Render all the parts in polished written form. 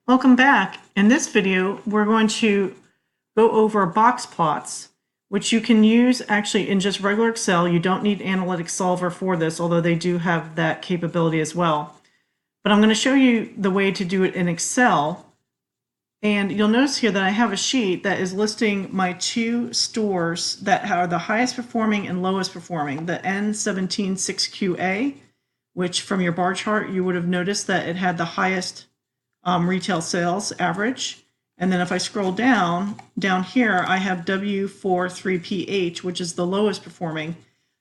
Welcome back. In this video, we're going to go over box plots, which you can use actually in just regular Excel. You don't need Analytics Solver for this, although they do have that capability as well. But I'm going to show you the way to do it in Excel. And you'll notice here that I have a sheet that is listing my two stores that are the highest performing and lowest performing, the N176QA, which from your bar chart, you would have noticed that it had the highest retail sales average. And then if I scroll down here, I have W43PH, which is the lowest performing.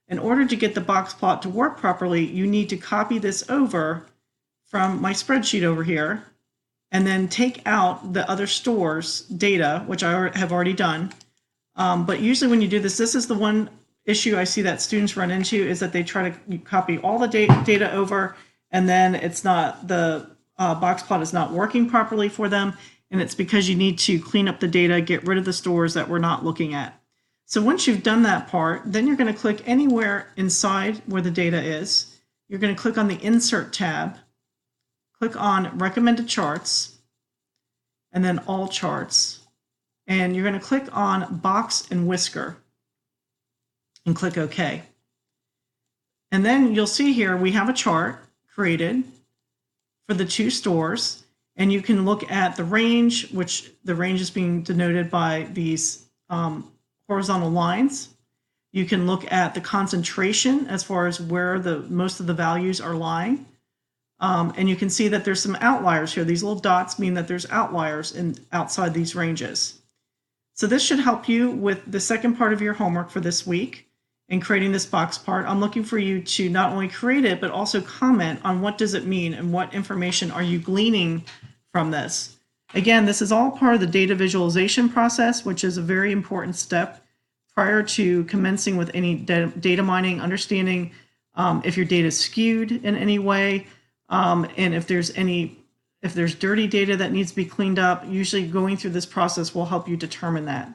In order to get the box plot to work properly, you need to copy this over from my spreadsheet over here and then take out the other stores data, which I have already done. But usually when you do this, this is the one issue I see that students run into, is that they try to copy all the data over, and then it's not, the box plot is not working properly for them. And it's because you need to clean up the data, get rid of the stores that we're not looking at. So once you've done that part, then you're going to click anywhere inside where the data is. You're going to click on the Insert tab, click on Recommended Charts, and then All Charts. And you're going to click on Box and Whisker and click OK. And then you'll see here we have a chart created for the two stores. And you can look at the range, which the range is being denoted by these horizontal lines. You can look at the concentration as far as where most of the values are lying. And you can see that there's some outliers here. These little dots mean that there's outliers outside these ranges. So this should help you with the second part of your homework for this week in creating this box part. I'm looking for you to not only create it, but also comment on what does it mean and what information are you gleaning from this. Again, this is all part of the data visualization process, which is a very important step prior to commencing with any data mining, understanding if your data is skewed in any way, and if there's dirty data that needs to be cleaned up. Usually going through this process will help you determine that.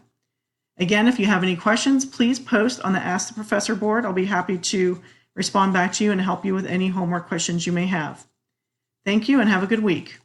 Again, if you have any questions, please post on the Ask the Professor board. I'll be happy to respond back to you and help you with any homework questions you may have. Thank you and have a good week.